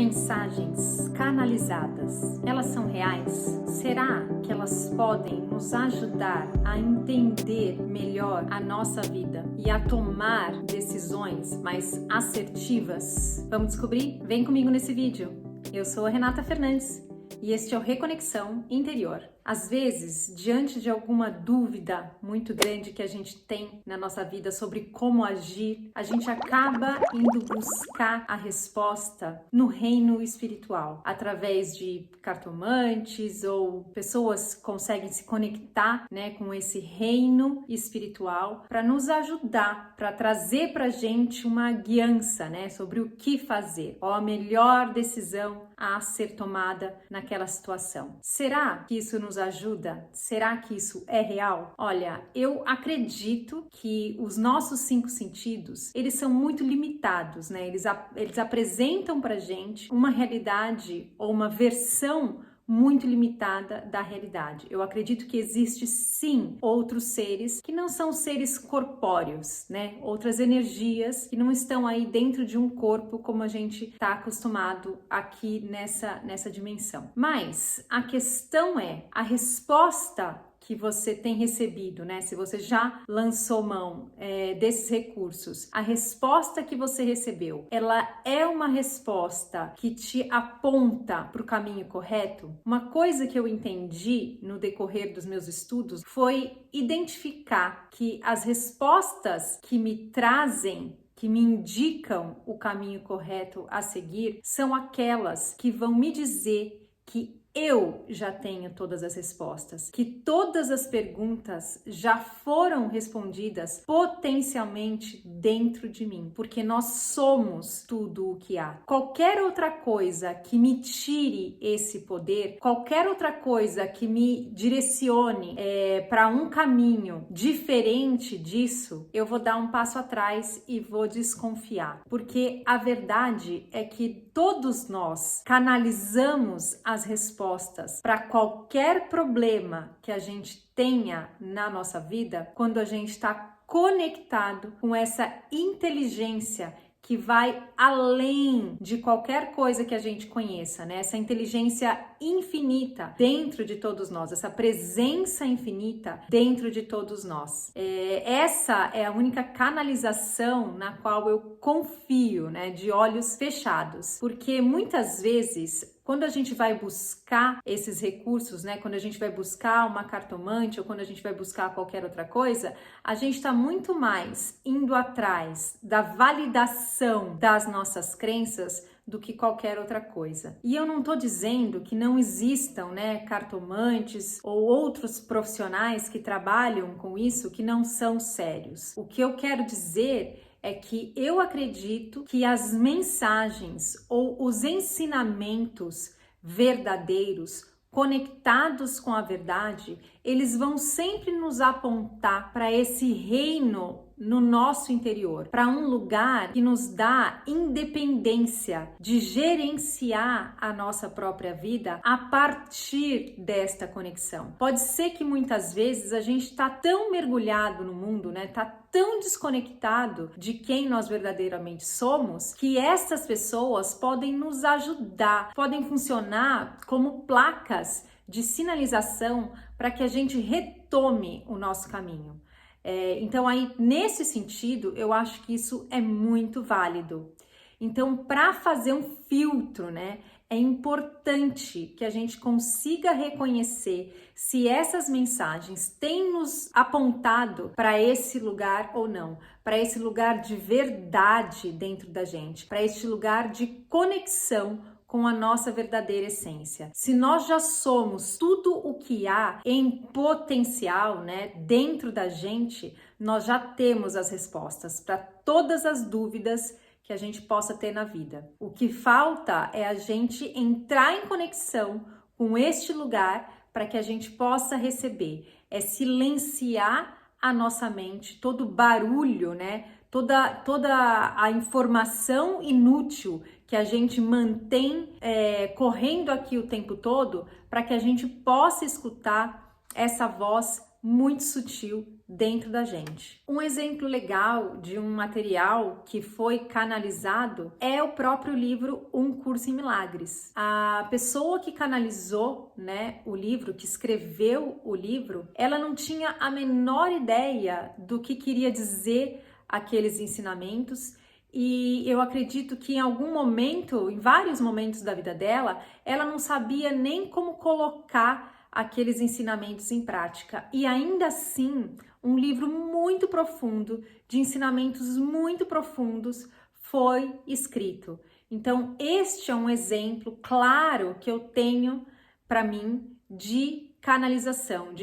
Mensagens canalizadas, elas são reais? Será que elas podem nos ajudar a entender melhor a nossa vida e a tomar decisões mais assertivas? Vamos descobrir? Vem comigo nesse vídeo. Eu sou a Renata Fernandes e este é o Reconexão Interior. Às vezes, diante de alguma dúvida muito grande que a gente tem na nossa vida sobre como agir, a gente acaba indo buscar a resposta no reino espiritual, através de cartomantes ou pessoas que conseguem se conectar, com esse reino espiritual para nos ajudar, para trazer para a gente uma guiança, sobre o que fazer, qual a melhor decisão a ser tomada naquela situação. Será que isso nos ajuda? Será que isso é real? Olha, eu acredito que os nossos 5 sentidos, eles são muito limitados, Eles apresentam pra gente uma realidade ou uma versão muito limitada da realidade. Eu acredito que existe sim outros seres que não são seres corpóreos, Outras energias que não estão aí dentro de um corpo como a gente está acostumado aqui nessa dimensão. Mas a questão é, a resposta que você tem recebido, se você já lançou mão desses recursos, a resposta que você recebeu, ela é uma resposta que te aponta para o caminho correto? Uma coisa que eu entendi no decorrer dos meus estudos foi identificar que as respostas que me trazem, que me indicam o caminho correto a seguir, são aquelas que vão me dizer que eu já tenho todas as respostas, que todas as perguntas já foram respondidas potencialmente dentro de mim, porque nós somos tudo o que há. Qualquer outra coisa que me tire esse poder, qualquer outra coisa que me direcione para um caminho diferente disso, eu vou dar um passo atrás e vou desconfiar, porque a verdade é que todos nós canalizamos as respostas para qualquer problema que a gente tenha na nossa vida quando a gente está conectado com essa inteligência que vai além de qualquer coisa que a gente conheça, Essa inteligência infinita dentro de todos nós, essa presença infinita dentro de todos nós. Essa é a única canalização na qual eu confio, de olhos fechados, porque muitas vezes quando a gente vai buscar esses recursos, quando a gente vai buscar uma cartomante ou quando a gente vai buscar qualquer outra coisa, a gente está muito mais indo atrás da validação das nossas crenças do que qualquer outra coisa. E eu não estou dizendo que não existam, cartomantes ou outros profissionais que trabalham com isso que não são sérios. O que eu quero dizer é que eu acredito que as mensagens ou os ensinamentos verdadeiros, conectados com a verdade, eles vão sempre nos apontar para esse reino no nosso interior, para um lugar que nos dá independência de gerenciar a nossa própria vida a partir desta conexão. Pode ser que muitas vezes a gente está tão mergulhado no mundo, tá tão desconectado de quem nós verdadeiramente somos, que essas pessoas podem nos ajudar, podem funcionar como placas de sinalização para que a gente retome o nosso caminho. Então aí, nesse sentido, eu acho que isso é muito válido. Então, para fazer um filtro, é importante que a gente consiga reconhecer se essas mensagens têm nos apontado para esse lugar ou não, para esse lugar de verdade dentro da gente, para este lugar de conexão com a nossa verdadeira essência. Se nós já somos tudo o que há em potencial, dentro da gente, nós já temos as respostas para todas as dúvidas que a gente possa ter na vida. O que falta é a gente entrar em conexão com este lugar para que a gente possa receber, é silenciar a nossa mente, todo barulho, toda a informação inútil que a gente mantém correndo aqui o tempo todo, para que a gente possa escutar essa voz muito sutil dentro da gente. Um exemplo legal de um material que foi canalizado é o próprio livro Um Curso em Milagres. A pessoa que canalizou, né, o livro, que escreveu o livro, ela não tinha a menor ideia do que queria dizer aqueles ensinamentos. E eu acredito que em algum momento, em vários momentos da vida dela, ela não sabia nem como colocar aqueles ensinamentos em prática. E ainda assim, um livro muito profundo, de ensinamentos muito profundos, foi escrito. Então, este é um exemplo claro que eu tenho para mim de canalização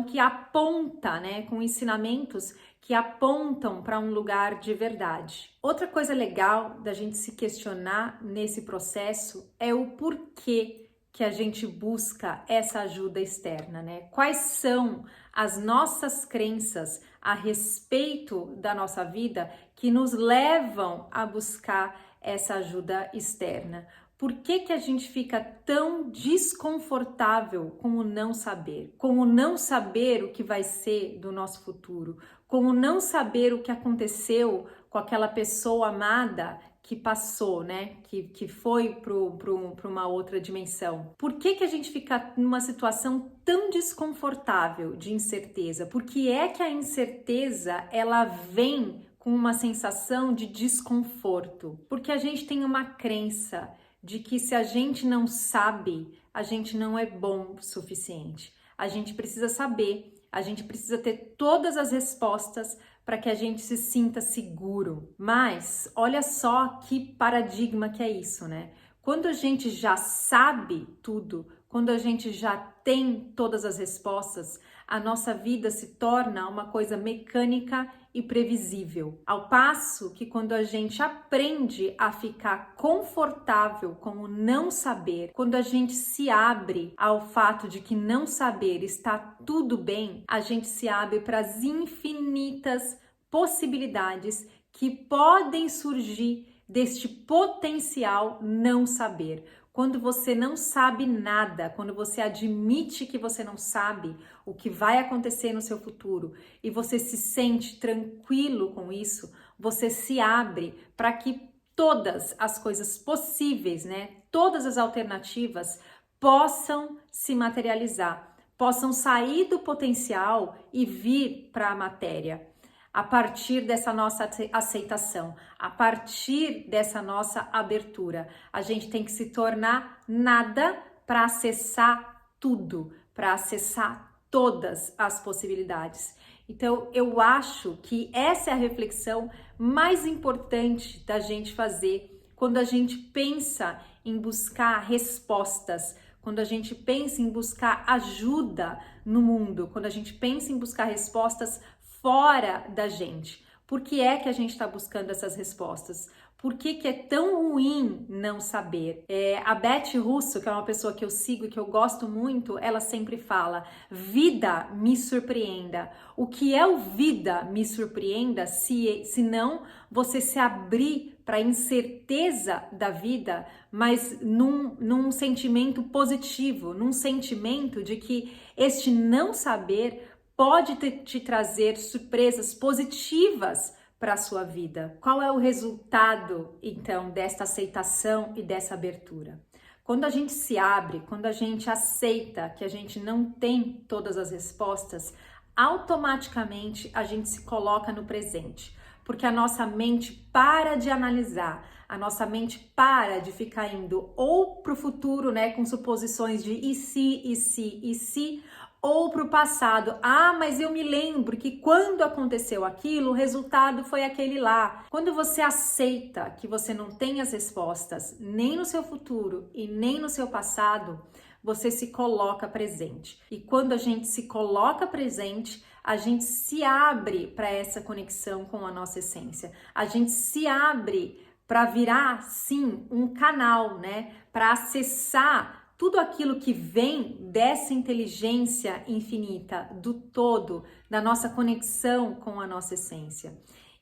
que aponta, né, com ensinamentos que apontam para um lugar de verdade. Outra coisa legal da gente se questionar nesse processo é o porquê que a gente busca essa ajuda externa, né? Quais são as nossas crenças a respeito da nossa vida que nos levam a buscar essa ajuda externa? Por que a gente fica tão desconfortável com o não saber? Com o não saber o que vai ser do nosso futuro? Com o não saber o que aconteceu com aquela pessoa amada que passou, né? Que foi para uma outra dimensão. Por que a gente fica numa situação tão desconfortável de incerteza? Por que é que a incerteza, ela vem com uma sensação de desconforto? Porque a gente tem uma crença de que se a gente não sabe, a gente não é bom o suficiente. A gente precisa saber, a gente precisa ter todas as respostas para que a gente se sinta seguro. Mas olha só que paradigma que é isso, né? Quando a gente já sabe tudo, quando a gente já tem todas as respostas, a nossa vida se torna uma coisa mecânica e previsível. Ao passo que quando a gente aprende a ficar confortável com o não saber, quando a gente se abre ao fato de que não saber está tudo bem, a gente se abre para as infinitas possibilidades que podem surgir deste potencial não saber. Quando você não sabe nada, quando você admite que você não sabe o que vai acontecer no seu futuro e você se sente tranquilo com isso, você se abre para que todas as coisas possíveis, né, todas as alternativas possam se materializar, possam sair do potencial e vir para a matéria. A partir dessa nossa aceitação, a partir dessa nossa abertura, a gente tem que se tornar nada para acessar tudo, para acessar todas as possibilidades. Então, eu acho que essa é a reflexão mais importante da gente fazer quando a gente pensa em buscar respostas, quando a gente pensa em buscar ajuda no mundo, quando a gente pensa em buscar respostas fora da gente. Por que é que a gente está buscando essas respostas? Por que é tão ruim não saber? A Beth Russo, que é uma pessoa que eu sigo e que eu gosto muito, ela sempre fala: vida me surpreenda. O que é o vida me surpreenda se não você se abrir para a incerteza da vida, mas num sentimento positivo, num sentimento de que este não saber pode te trazer surpresas positivas para a sua vida. Qual é o resultado, então, desta aceitação e dessa abertura? Quando a gente se abre, quando a gente aceita que a gente não tem todas as respostas, automaticamente a gente se coloca no presente, porque a nossa mente para de analisar, a nossa mente para de ficar indo ou para o futuro, né, com suposições de e se, ou para o passado. Ah, mas eu me lembro que quando aconteceu aquilo, o resultado foi aquele lá. Quando você aceita que você não tem as respostas nem no seu futuro e nem no seu passado, você se coloca presente. E quando a gente se coloca presente, a gente se abre para essa conexão com a nossa essência. A gente se abre para virar, sim, um canal, né? Para acessar tudo aquilo que vem dessa inteligência infinita, do todo, da nossa conexão com a nossa essência.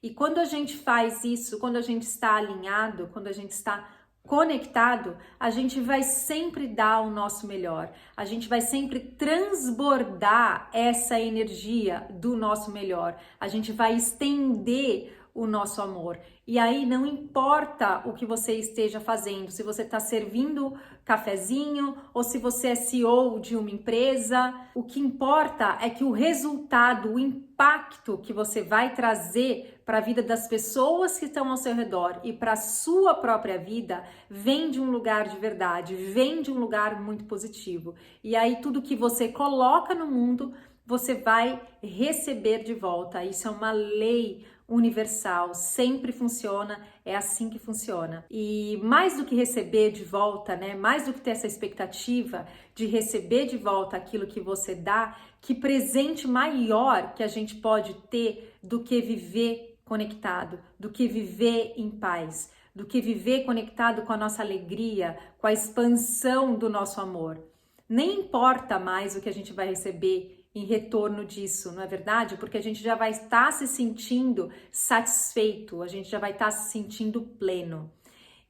E quando a gente faz isso, quando a gente está alinhado, quando a gente está conectado, a gente vai sempre dar o nosso melhor, a gente vai sempre transbordar essa energia do nosso melhor, a gente vai estender o nosso amor. E aí não importa o que você esteja fazendo, se você está servindo cafezinho ou se você é CEO de uma empresa, o que importa é que o resultado, o impacto que você vai trazer para a vida das pessoas que estão ao seu redor e para a sua própria vida vem de um lugar de verdade, vem de um lugar muito positivo. E aí tudo que você coloca no mundo, você vai receber de volta. Isso é uma lei universal, sempre funciona, é assim que funciona. E mais do que receber de volta, né? Mais do que ter essa expectativa de receber de volta aquilo que você dá, que presente maior que a gente pode ter do que viver conectado, do que viver em paz, do que viver conectado com a nossa alegria, com a expansão do nosso amor. Nem importa mais o que a gente vai receber em retorno disso, não é verdade? Porque a gente já vai estar se sentindo satisfeito, a gente já vai estar se sentindo pleno.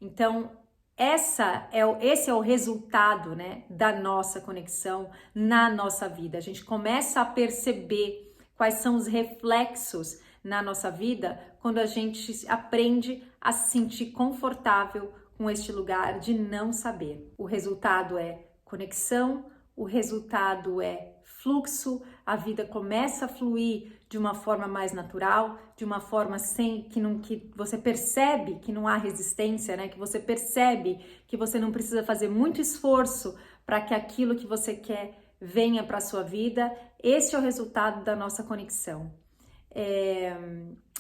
Então, esse é o resultado, né, da nossa conexão na nossa vida. A gente começa a perceber quais são os reflexos na nossa vida quando a gente aprende a se sentir confortável com este lugar de não saber. O resultado é conexão, o resultado é fluxo, a vida começa a fluir de uma forma mais natural, de uma forma que você percebe que não há resistência, né? Que você percebe que você não precisa fazer muito esforço para que aquilo que você quer venha para a sua vida. Esse é o resultado da nossa conexão.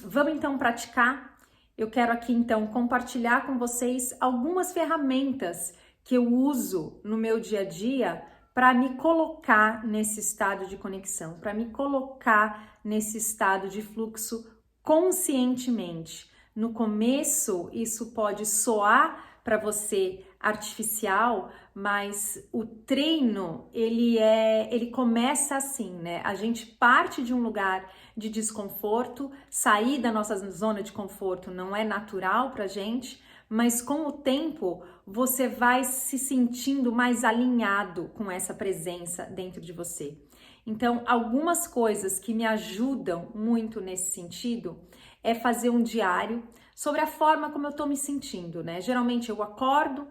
Vamos então praticar. Eu quero aqui então compartilhar com vocês algumas ferramentas que eu uso no meu dia a dia para me colocar nesse estado de conexão, para me colocar nesse estado de fluxo conscientemente. No começo, isso pode soar para você artificial, mas o treino, ele começa assim, né? A gente parte de um lugar de desconforto, sair da nossa zona de conforto não é natural pra gente, mas com o tempo você vai se sentindo mais alinhado com essa presença dentro de você. Então, algumas coisas que me ajudam muito nesse sentido é fazer um diário sobre a forma como eu tô me sentindo, né? Geralmente eu acordo,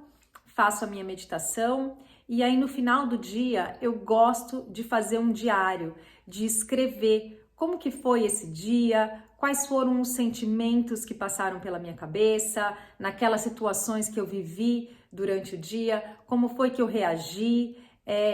faço a minha meditação e aí no final do dia eu gosto de fazer um diário, de escrever como que foi esse dia, quais foram os sentimentos que passaram pela minha cabeça, naquelas situações que eu vivi durante o dia, como foi que eu reagi,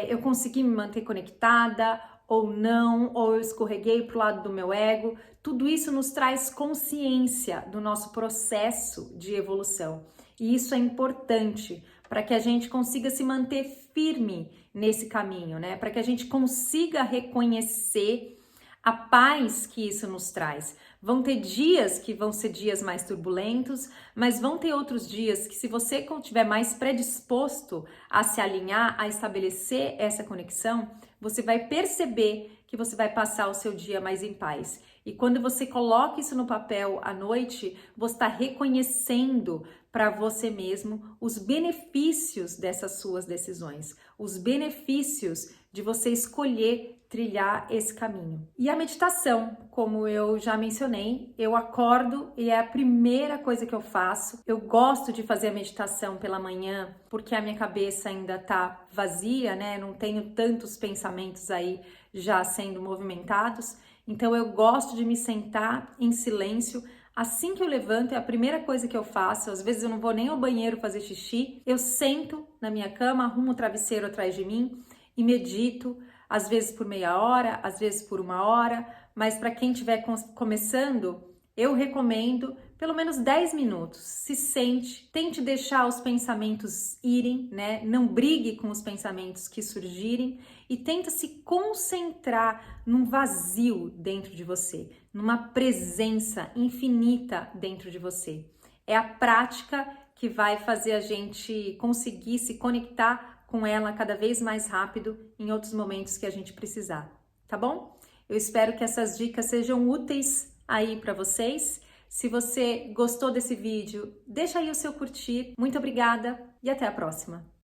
eu consegui me manter conectada ou não, ou eu escorreguei para o lado do meu ego. Tudo isso nos traz consciência do nosso processo de evolução. E isso é importante para que a gente consiga se manter firme nesse caminho, né? Para que a gente consiga reconhecer a paz que isso nos traz. Vão ter dias que vão ser dias mais turbulentos, mas vão ter outros dias que, se você estiver mais predisposto a se alinhar, a estabelecer essa conexão, você vai perceber que você vai passar o seu dia mais em paz. E quando você coloca isso no papel à noite, você está reconhecendo para você mesmo os benefícios dessas suas decisões, os benefícios de você escolher trilhar esse caminho. E a meditação, como eu já mencionei, eu acordo e é a primeira coisa que eu faço. Eu gosto de fazer a meditação pela manhã porque a minha cabeça ainda tá vazia, né? Não tenho tantos pensamentos aí já sendo movimentados. Então eu gosto de me sentar em silêncio. Assim que eu levanto, é a primeira coisa que eu faço. Às vezes eu não vou nem ao banheiro fazer xixi. Eu sento na minha cama, arrumo o travesseiro atrás de mim e medito, às vezes por meia hora, às vezes por uma hora, mas para quem estiver começando, eu recomendo pelo menos 10 minutos. Se sente, tente deixar os pensamentos irem, né? Não brigue com os pensamentos que surgirem e tenta se concentrar num vazio dentro de você, numa presença infinita dentro de você. É a prática que vai fazer a gente conseguir se conectar com ela cada vez mais rápido em outros momentos que a gente precisar, tá bom? Eu espero que essas dicas sejam úteis aí para vocês. Se você gostou desse vídeo, deixa aí o seu curtir. Muito obrigada e até a próxima!